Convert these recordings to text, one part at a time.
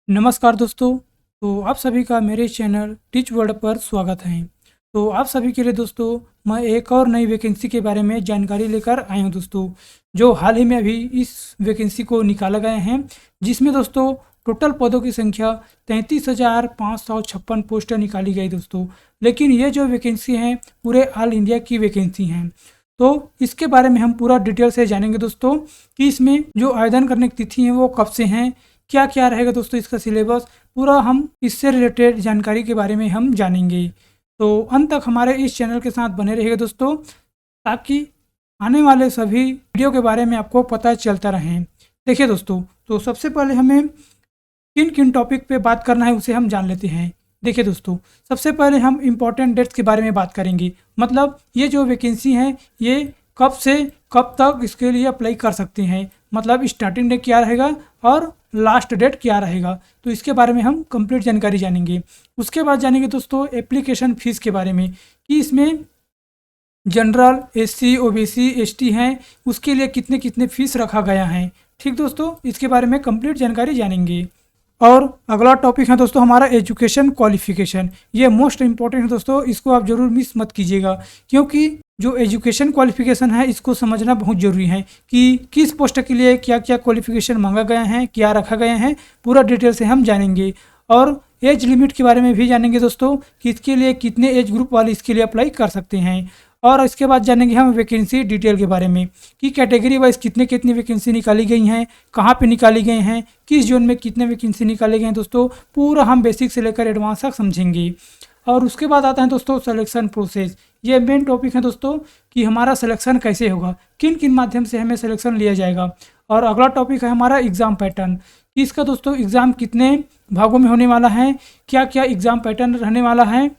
नमस्कार दोस्तों। तो आप सभी का मेरे चैनल टीच वर्ल्ड पर स्वागत है। तो आप सभी के लिए दोस्तों मैं एक और नई वैकेंसी के बारे में जानकारी लेकर आया हूं दोस्तों, जो हाल ही में अभी इस वैकेंसी को निकाला गया है, जिसमें दोस्तों टोटल पदों की संख्या 33,556 पोस्टें निकाली गई दोस्तों। लेकिन ये जो वैकेंसी है पूरे ऑल इंडिया की वैकेंसी हैं। तो इसके बारे में हम पूरा डिटेल से जानेंगे दोस्तों कि इसमें जो आवेदन करने की तिथि है वो कब से हैं, क्या क्या रहेगा दोस्तों इसका सिलेबस, पूरा हम इससे रिलेटेड जानकारी के बारे में हम जानेंगे। तो अंत तक हमारे इस चैनल के साथ बने रहिएगा दोस्तों, ताकि आने वाले सभी वीडियो के बारे में आपको पता चलता रहे। देखिए दोस्तों, तो सबसे पहले हमें किन किन टॉपिक पे बात करना है उसे हम जान लेते हैं। देखिए दोस्तों, सबसे पहले हम इम्पोर्टेंट डेट्स के बारे में बात करेंगे। मतलब ये जो वैकेंसी है ये कब से कब तक इसके लिए अप्लाई कर सकते हैं, मतलब स्टार्टिंग डेट क्या रहेगा और लास्ट डेट क्या रहेगा, तो इसके बारे में हम कंप्लीट जानकारी जानेंगे। उसके बाद जानेंगे दोस्तों एप्लीकेशन फ़ीस के बारे में, कि इसमें जनरल, एससी, ओबीसी, एसटी हैं उसके लिए कितने कितने फीस रखा गया है। ठीक दोस्तों, इसके बारे में कंप्लीट जानकारी जानेंगे। और अगला टॉपिक है दोस्तों हमारा एजुकेशन क्वालिफिकेशन। ये मोस्ट इंपॉर्टेंट है दोस्तों, इसको आप जरूर मिस मत कीजिएगा, क्योंकि जो एजुकेशन क्वालिफिकेशन है इसको समझना बहुत ज़रूरी है कि किस पोस्ट के लिए क्या क्या क्वालिफिकेशन मांगा गया है, क्या रखा गया है, पूरा डिटेल से हम जानेंगे। और एज लिमिट के बारे में भी जानेंगे दोस्तों कि इसके लिए कितने एज ग्रुप वाले इसके लिए अप्लाई कर सकते हैं। और इसके बाद जानेंगे हम वैकेंसी डिटेल के बारे में कि कैटेगरी वाइज कितने कितनी वैकेंसी निकाली गई हैं, कहाँ पे निकाली गई हैं, किस जोन में कितने वैकेंसी निकाले गए हैं दोस्तों, पूरा हम बेसिक से लेकर एडवांस तक समझेंगे। और उसके बाद आता है दोस्तों सिलेक्शन प्रोसेस। ये मेन टॉपिक है दोस्तों कि हमारा सिलेक्शन कैसे होगा, किन किन माध्यम से हमें सिलेक्शन लिया जाएगा। और अगला टॉपिक है हमारा एग्ज़ाम पैटर्न, कि इसका दोस्तों एग्ज़ाम कितने भागों में होने वाला है, क्या क्या एग्ज़ाम पैटर्न रहने वाला है,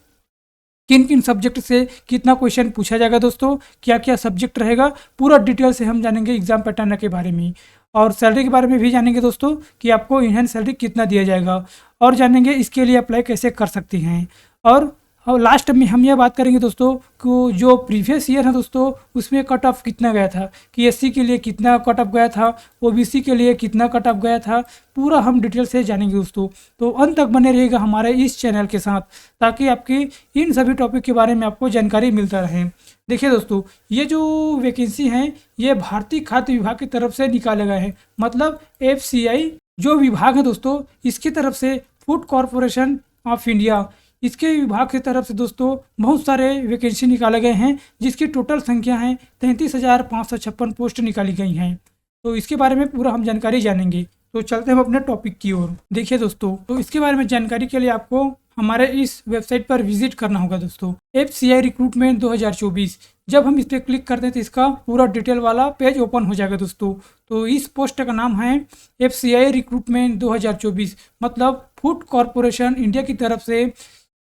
किन किन सब्जेक्ट से कितना क्वेश्चन पूछा जाएगा दोस्तों, क्या क्या सब्जेक्ट रहेगा, पूरा डिटेल से हम जानेंगे एग्जाम पैटर्न के बारे में। और सैलरी के बारे में भी जानेंगे दोस्तों कि आपको इन हैंड सैलरी कितना दिया जाएगा, और जानेंगे इसके लिए अप्लाई कैसे कर सकते हैं। और लास्ट में हम यह बात करेंगे दोस्तों कि जो प्रीवियस ईयर है दोस्तों उसमें कट ऑफ कितना गया था, कि एससी के लिए कितना कट ऑफ गया था, ओबीसी के लिए कितना कट ऑफ गया था, पूरा हम डिटेल से जानेंगे दोस्तों। तो अंत तक बने रहिएगा हमारे इस चैनल के साथ, ताकि आपकी इन सभी टॉपिक के बारे में आपको जानकारी मिलता रहे। देखिए दोस्तों, ये जो वैकेंसी हैं ये भारतीय खाद्य विभाग की तरफ से निकाले गए हैं। मतलब FCI जो विभाग है दोस्तों इसकी तरफ से, फूड कॉरपोरेशन ऑफ इंडिया इसके विभाग की तरफ से दोस्तों बहुत सारे वैकेंसी निकाले गए हैं, जिसकी टोटल संख्या है 33,556 पोस्ट निकाली गई हैं। तो इसके बारे में पूरा हम जानकारी जानेंगे। तो चलते हैं हम अपने टॉपिक की ओर। देखिए दोस्तों, तो इसके बारे में जानकारी के लिए आपको हमारे इस वेबसाइट पर विजिट करना होगा दोस्तों, FCI रिक्रूटमेंट 2024। जब हम इस पर क्लिक करते हैं तो इसका पूरा डिटेल वाला पेज ओपन हो जाएगा दोस्तों। तो इस पोस्ट का नाम है FCI रिक्रूटमेंट 2024, मतलब फूड कॉरपोरेशन इंडिया की तरफ से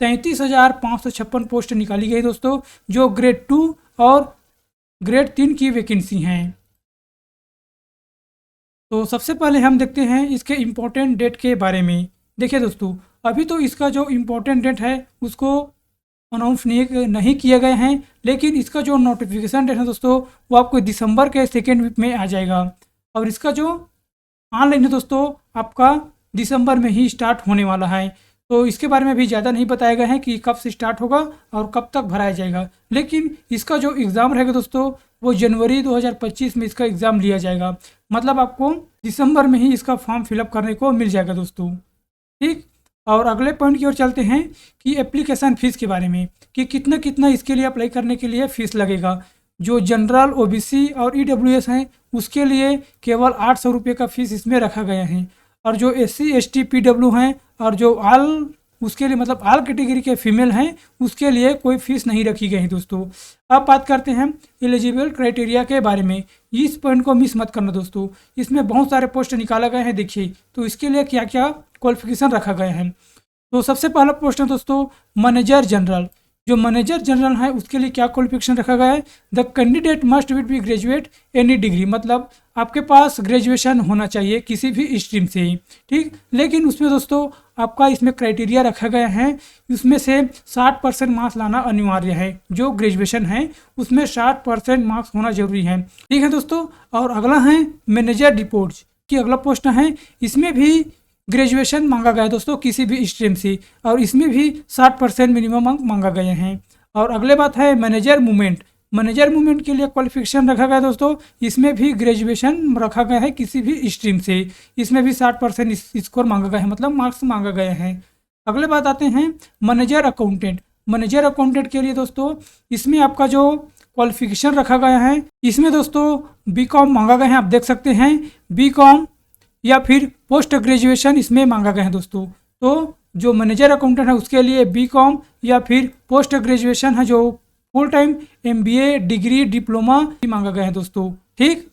33,556 पोस्ट निकाली गई दोस्तों, जो ग्रेड 2 और ग्रेड 3 की वैकेंसी हैं। तो सबसे पहले हम देखते हैं इसके इम्पोर्टेंट डेट के बारे में। देखिए दोस्तों, अभी तो इसका जो इम्पोर्टेंट डेट है उसको अनाउंस नहीं किए गए हैं, लेकिन इसका जो नोटिफिकेशन डेट है दोस्तों वो आपको दिसंबर के सेकेंड वीक में आ जाएगा। और इसका जो ऑनलाइन है दोस्तों आपका दिसंबर में ही स्टार्ट होने वाला है। तो इसके बारे में भी ज़्यादा नहीं बताया गया है कि कब से स्टार्ट होगा और कब तक भराया जाएगा, लेकिन इसका जो एग्ज़ाम रहेगा दोस्तों वो जनवरी 2025 में इसका एग्ज़ाम लिया जाएगा। मतलब आपको दिसंबर में ही इसका फॉर्म फिलअप करने को मिल जाएगा दोस्तों। ठीक, और अगले पॉइंट की ओर चलते हैं कि एप्लीकेशन फ़ीस के बारे में, कि कितना कितना इसके लिए अप्लाई करने के लिए फ़ीस लगेगा। जो जनरल, ओबीसी और EWS हैं उसके लिए केवल 800 रुपये का फ़ीस इसमें रखा गया है। और जो SC, ST, PW हैं और जो आल उसके लिए मतलब आल कैटेगरी के फीमेल हैं उसके लिए कोई फीस नहीं रखी गई है दोस्तों। अब बात करते हैं एलिजिबल क्राइटेरिया के बारे में। इस पॉइंट को मिस मत करना दोस्तों, इसमें बहुत सारे पोस्ट निकाला गए हैं। देखिए तो इसके लिए क्या क्या क्वालिफिकेशन रखा गया है। तो सबसे पहला पोस्ट है दोस्तों मैनेजर जनरल। जो मैनेजर जनरल है उसके लिए क्या क्वालिफिकेशन रखा गया है, the candidate must be graduate any degree, मतलब आपके पास ग्रेजुएशन होना चाहिए किसी भी स्ट्रीम से ही। ठीक, लेकिन उसमें दोस्तों आपका इसमें क्राइटेरिया रखा गया है, उसमें से 60% मार्क्स लाना अनिवार्य है। जो ग्रेजुएशन है उसमें 60% मार्क्स होना जरूरी है। ठीक है दोस्तों, और अगला है मैनेजर रिपोर्ट्स की अगला पोस्ट है। इसमें भी ग्रेजुएशन मांगा गया है दोस्तों किसी भी स्ट्रीम से, और इसमें भी 60% मिनिमम अंक मांगा गए हैं। और अगले बात है मैनेजर मूवमेंट। मैनेजर मूवमेंट के लिए क्वालिफिकेशन रखा गया है दोस्तों, इसमें भी ग्रेजुएशन रखा गया है किसी भी स्ट्रीम से, इसमें भी 60% स्कोर मांगा गया है, मतलब मार्क्स मांगा गए हैं। अगले बात आते हैं मैनेजर अकाउंटेंट। मैनेजर अकाउंटेंट के लिए दोस्तों इसमें आपका जो क्वालिफिकेशन रखा गया है, इसमें दोस्तों बीकॉम मांगा गया है, आप देख सकते हैं बीकॉम या फिर पोस्ट ग्रेजुएशन इसमें मांगा गया है दोस्तों। तो जो मैनेजर अकाउंटेंट है उसके लिए बीकॉम या फिर पोस्ट ग्रेजुएशन है, जो full time MBA degree diploma भी मांगा गया है दोस्तों, ठीक।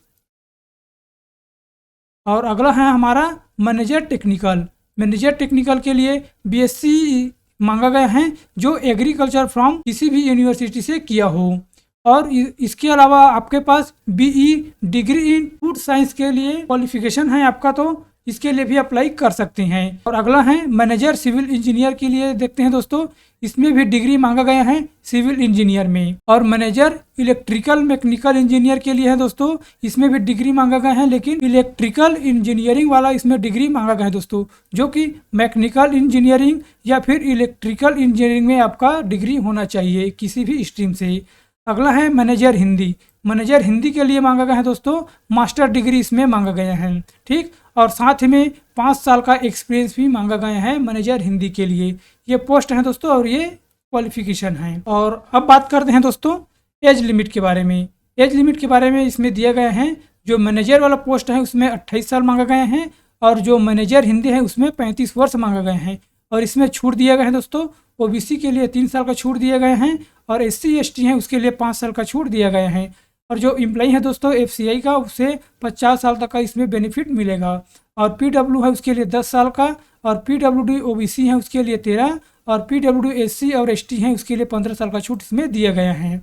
और अगला है हमारा मैनेजर टेक्निकल। मैनेजर टेक्निकल के लिए बीएससी मांगा गया है जो एग्रीकल्चर फ्रॉम किसी भी यूनिवर्सिटी से किया हो। और इसके अलावा आपके पास BE degree in food science के लिए क्वालिफिकेशन है आपका, तो इसके लिए भी अप्लाई कर सकते हैं। और अगला है मैनेजर सिविल इंजीनियर के लिए, देखते हैं दोस्तों इसमें भी डिग्री मांगा गया है सिविल इंजीनियर में। और मैनेजर इलेक्ट्रिकल मैकेनिकल इंजीनियर के लिए है दोस्तों, इसमें भी डिग्री मांगा गया है, लेकिन इलेक्ट्रिकल इंजीनियरिंग वाला इसमें डिग्री मांगा गया है दोस्तों, जो कि मैकेनिकल इंजीनियरिंग या फिर इलेक्ट्रिकल इंजीनियरिंग में आपका डिग्री होना चाहिए किसी भी स्ट्रीम से। अगला है मैनेजर हिंदी। मैनेजर हिंदी के लिए मांगा गया है दोस्तों मास्टर डिग्री इसमें मांगा गया है, ठीक। और साथ में 5 साल का एक्सपीरियंस भी मांगा गया है मैनेजर हिंदी के लिए। ये पोस्ट हैं दोस्तों और ये क्वालिफिकेशन है। और अब बात करते हैं दोस्तों एज लिमिट के बारे में। एज लिमिट के बारे में इसमें दिया गया है, जो मैनेजर वाला पोस्ट है उसमें 28 साल मांगा गए हैं, और जो मैनेजर हिंदी है उसमें 35 वर्ष मांगा गए हैं। और इसमें छूट दिया गया है दोस्तों, ओबीसी के लिए 3 साल का छूट दिए गए हैं, और SC ST है उसके लिए 5 साल का छूट दिया गया है। और जो एम्प्लॉई है दोस्तों FCI का, उसे 50 साल तक का इसमें बेनिफिट मिलेगा। और PW है उसके लिए 10 साल का, और PWD OBC है उसके लिए 13, और PWD SC और ST है उसके लिए 15 साल का छूट इसमें दिया गया है।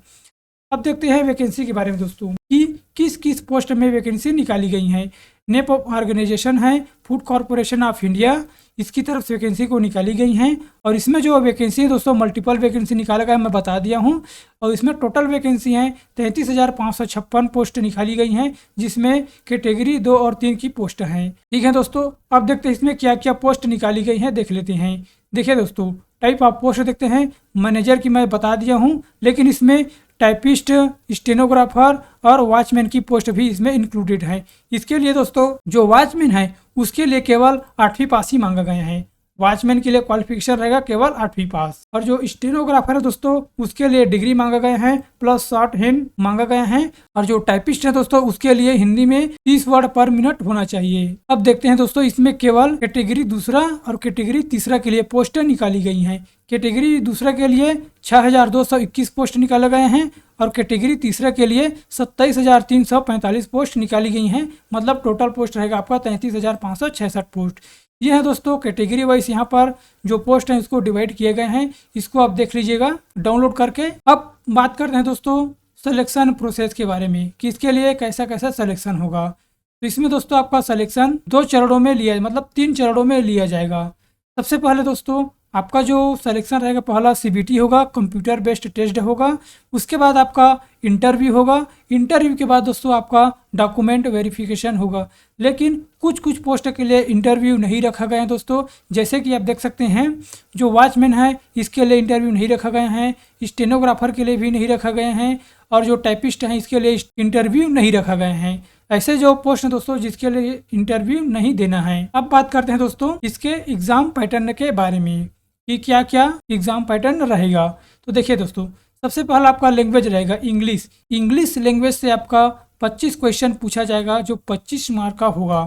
अब देखते हैं वैकेंसी के बारे में दोस्तों कि किस किस पोस्ट में वैकेंसी निकाली गई है। नेम ऑफ ऑर्गेनाइजेशन है फूड कॉरपोरेशन ऑफ इंडिया, इसकी तरफ से वैकेंसी को निकाली गई हैं। और इसमें जो वैकेंसी है दोस्तों मल्टीपल वैकेंसी निकाला गया है, मैं बता दिया हूं। और इसमें टोटल वैकेंसी हैं 33,556 पोस्ट निकाली गई हैं, जिसमें कैटेगरी 2 और 3 की पोस्ट हैं, ठीक है दोस्तों। अब देखते हैं इसमें क्या क्या पोस्ट निकाली गई हैं, देख लेते हैं। देखिए दोस्तों टाइप ऑफ पोस्ट देखते हैं। मैनेजर की मैं बता दिया हूँ, लेकिन इसमें टाइपिस्ट, स्टेनोग्राफर और वॉचमैन की पोस्ट भी इसमें इंक्लूडेड है। इसके लिए दोस्तों जो वॉचमैन है उसके लिए केवल 8वीं पास ही मांगा गया है। वॉचमैन के लिए क्वालिफिकेशन रहेगा केवल 8वीं पास। और जो स्टेनोग्राफर है दोस्तों उसके लिए डिग्री मांगा गया है प्लस शॉर्ट हैंड मांगा गया है। और जो टाइपिस्ट है दोस्तों उसके लिए हिंदी में 30 वर्ड पर मिनट होना चाहिए। अब देखते हैं दोस्तों इसमें केवल कैटेगरी दूसरा और कैटेगरी तीसरा के लिए पोस्टें निकाली गई हैं। कैटेगरी दूसरा के लिए 6,221 पोस्ट निकाले गए हैं, और कैटेगरी तीसरा के लिए 27,345 पोस्ट निकाली गई हैं। मतलब टोटल पोस्ट रहेगा आपका 33,566 पोस्ट। ये है दोस्तों कैटेगरी वाइज यहाँ पर जो पोस्ट हैं इसको डिवाइड किए गए हैं, इसको आप देख लीजिएगा डाउनलोड करके। अब बात करते हैं दोस्तों सिलेक्शन प्रोसेस के बारे में कि इसके लिए कैसा कैसा सिलेक्शन होगा। तो इसमें दोस्तों आपका सिलेक्शन 2 चरणों में लिया, मतलब 3 चरणों में लिया जाएगा। सबसे पहले दोस्तों आपका जो सिलेक्शन रहेगा, पहला CBT होगा, कंप्यूटर बेस्ड टेस्ट होगा। उसके बाद आपका इंटरव्यू होगा। इंटरव्यू के बाद दोस्तों आपका डॉक्यूमेंट वेरिफिकेशन होगा। लेकिन कुछ कुछ पोस्ट के लिए इंटरव्यू नहीं रखा गया है दोस्तों, जैसे कि आप देख सकते हैं जो वॉचमैन है इसके लिए इंटरव्यू नहीं रखा गया है, स्टेनोग्राफर के लिए भी नहीं रखा गया है, और जो टाइपिस्ट हैं इसके लिए इंटरव्यू नहीं रखा गया है। ऐसे जो पोस्ट हैं दोस्तों जिसके लिए इंटरव्यू नहीं देना है। अब बात करते हैं दोस्तों इसके एग्जाम पैटर्न के बारे में कि क्या क्या एग्जाम पैटर्न रहेगा। तो देखिए दोस्तों सबसे पहला आपका लैंग्वेज रहेगा इंग्लिश। इंग्लिश लैंग्वेज से आपका 25 क्वेश्चन पूछा जाएगा, जो 25 मार्क का होगा।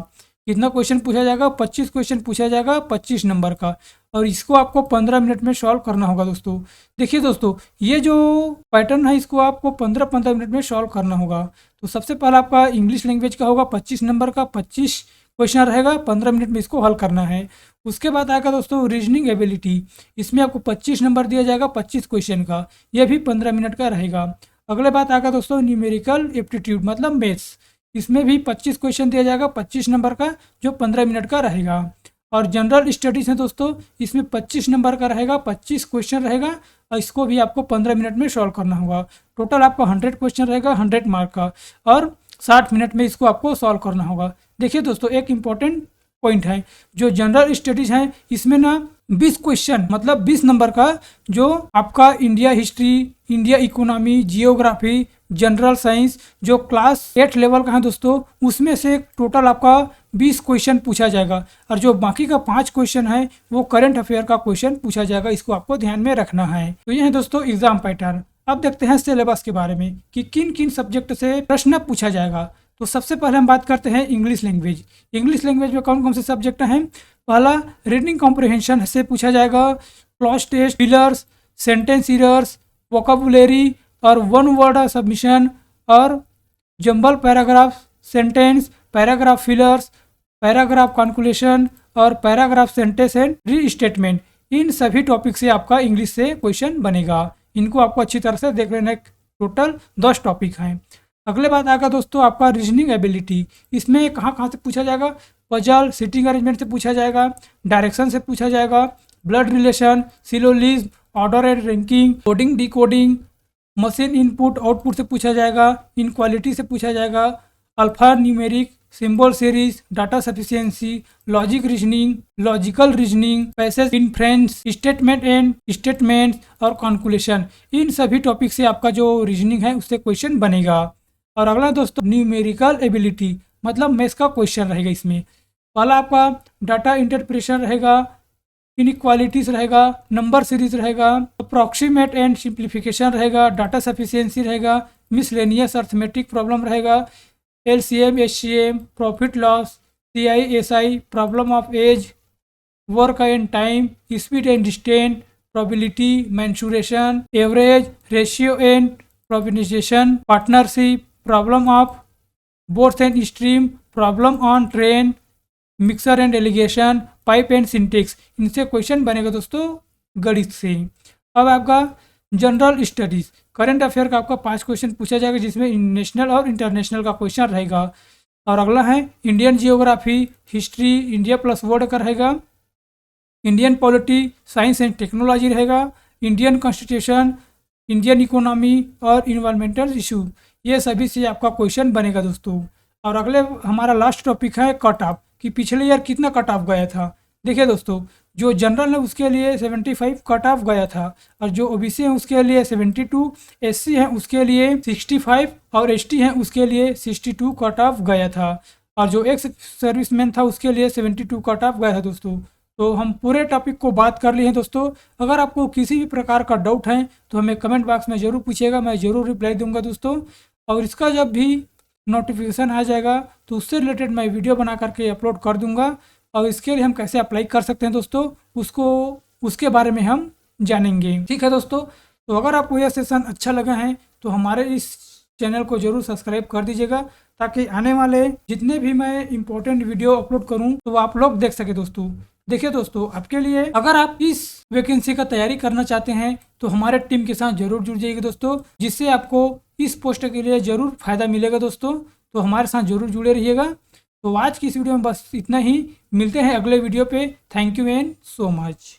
कितना क्वेश्चन पूछा जाएगा? 25 क्वेश्चन पूछा जाएगा 25 नंबर का, और इसको आपको 15 मिनट में सॉल्व करना होगा दोस्तों। देखिए दोस्तों ये जो पैटर्न है इसको आपको 15-15 मिनट में सॉल्व करना होगा। तो सबसे पहला आपका इंग्लिश लैंग्वेज का होगा 25 नंबर का, 25 क्वेश्चन रहेगा, 15 मिनट में इसको हल करना है। उसके बाद आएगा दोस्तों रीजनिंग एबिलिटी, इसमें आपको 25 नंबर दिया जाएगा 25 क्वेश्चन का, यह भी 15 मिनट का रहेगा। अगले बात आएगा दोस्तों न्यूमेरिकल एप्टीट्यूड मतलब मैथ्स, इसमें भी 25 क्वेश्चन दिया जाएगा 25 नंबर का, जो 15 मिनट का रहेगा। और जनरल स्टडीज़ है दोस्तों, इसमें 25 नंबर का रहेगा, 25 क्वेश्चन रहेगा, और इसको भी आपको 15 मिनट में सॉल्व करना होगा। टोटल आपको 100 क्वेश्चन रहेगा 100 मार्क का, और 60 मिनट में इसको आपको सॉल्व करना होगा। देखिए दोस्तों एक इम्पॉर्टेंट पॉइंट है। जो जनरल स्टडीज है इसमें ना 20 क्वेश्चन मतलब 20 नंबर का जो आपका India history, India economy, geography, general science जो क्लास 8 लेवल का है दोस्तों, उसमें से टोटल आपका 20 क्वेश्चन पूछा जाएगा। और जो बाकी का 5 क्वेश्चन है वो करंट अफेयर का क्वेश्चन पूछा जाएगा। इसको आपको ध्यान में रखना है। तो ये है दोस्तों एग्जाम पैटर्न। अब देखते हैं सिलेबस के बारे में कि किन किन सब्जेक्ट से प्रश्न पूछा जाएगा। तो सबसे पहले हम बात करते हैं इंग्लिश लैंग्वेज। इंग्लिश लैंग्वेज में कौन कौन से सब्जेक्ट हैं? पहला रीडिंग कॉम्प्रिहेंशन से पूछा जाएगा, clause test, fillers, sentence errors, vocabulary और वन वर्ड सबमिशन और jumble paragraph, sentence, paragraph fillers, paragraph calculation और पैराग्राफ सेंटेंस एंड रीस्टेटमेंट। इन सभी टॉपिक से आपका इंग्लिश से क्वेश्चन बनेगा। इनको आपको अच्छी तरह से देख लेना। टोटल 10 टॉपिक हैं। अगले बात आएगा दोस्तों आपका रीजनिंग एबिलिटी। इसमें कहाँ से पूछा जाएगा? पजल, सिटिंग अरेंजमेंट से पूछा जाएगा, डायरेक्शन से पूछा जाएगा, blood relation, syllogism, order and ranking, coding decoding, machine input output से पूछा जाएगा, इनक्वालिटी से पूछा जाएगा, alphanumeric, symbol series, data sufficiency, logic reasoning, logical reasoning, passage inference, statement and statement और कैलकुलेशन। इन सभी टॉपिक से आपका जो रीजनिंग है उससे क्वेश्चन बनेगा। और अगला दोस्तों न्यूमेरिकल एबिलिटी मतलब मैथ्स का क्वेश्चन रहेगा। इसमें पहला आपका डाटा इंटरप्रिटेशन रहेगा, इनइक्वालिटीज रहेगा, नंबर सीरीज रहेगा, अप्रॉक्सीमेट एंड सिंप्लीफिकेशन रहेगा, डाटा सफिशिएंसी रहेगा, मिसलेनियस अर्थमेटिक प्रॉब्लम रहेगा, LCM, HCM, profit loss, CI, SI, problem of age, work and time, speed and distance, probability, mensuration, average, ratio and probabilization, partnership, problem of boats and stream, problem on train, mixture and alligation, pipe and सिंटेक्स। इनसे question बनेगा दोस्तों गणित से। अब आपका general studies current affair का आपका 5 क्वेश्चन पूछा जाएगा जिसमें नेशनल और इंटरनेशनल का क्वेश्चन रहेगा। और अगला है Indian geography, history, India plus world का रहेगा, Indian polity, science and technology रहेगा, इंडियन कॉन्स्टिट्यूशन, इंडियन इकोनॉमी और इन्वायरमेंटल इशू। ये सभी से आपका क्वेश्चन बनेगा दोस्तों। और अगले हमारा लास्ट टॉपिक है कट ऑफ कि पिछले ईयर कितना कट ऑफ गया था। देखिए दोस्तों जो जनरल है उसके लिए 75 कट ऑफ गया था और जो ओबीसी है उसके लिए 72, एससी है उसके लिए 65 और एसटी है उसके लिए 62 कट ऑफ गया था और जो एक्स सर्विसमैन था उसके लिए 72 कट ऑफ गया था दोस्तों। तो हम पूरे टॉपिक को बात कर लिए हैं दोस्तों। अगर आपको किसी भी प्रकार का डाउट है तो हमें कमेंट बॉक्स में ज़रूर पूछिएगा, मैं ज़रूर रिप्लाई दूंगा दोस्तों। और इसका जब भी नोटिफिकेशन आ जाएगा तो उससे रिलेटेड मैं वीडियो बना करके अपलोड कर दूंगा और इसके लिए हम कैसे अप्लाई कर सकते हैं दोस्तों उसके बारे में हम जानेंगे। ठीक है दोस्तों, तो अगर आपको यह सेशन अच्छा लगा है तो हमारे इस चैनल को जरूर सब्सक्राइब कर दीजिएगा ताकि आने वाले जितने भी मैं इंपॉर्टेंट वीडियो अपलोड करूं तो आप लोग देख सके दोस्तों। देखिए दोस्तों आपके लिए अगर आप इस वैकेंसी का तैयारी करना चाहते हैं तो हमारे टीम के साथ जरूर जुड़ जाइएगा दोस्तों, जिससे आपको इस पोस्ट के लिए जरूर फायदा मिलेगा दोस्तों। तो हमारे साथ जरूर जुड़े रहिएगा। तो आज की इस वीडियो में बस इतना ही, मिलते हैं अगले वीडियो पे। Thank you and so much.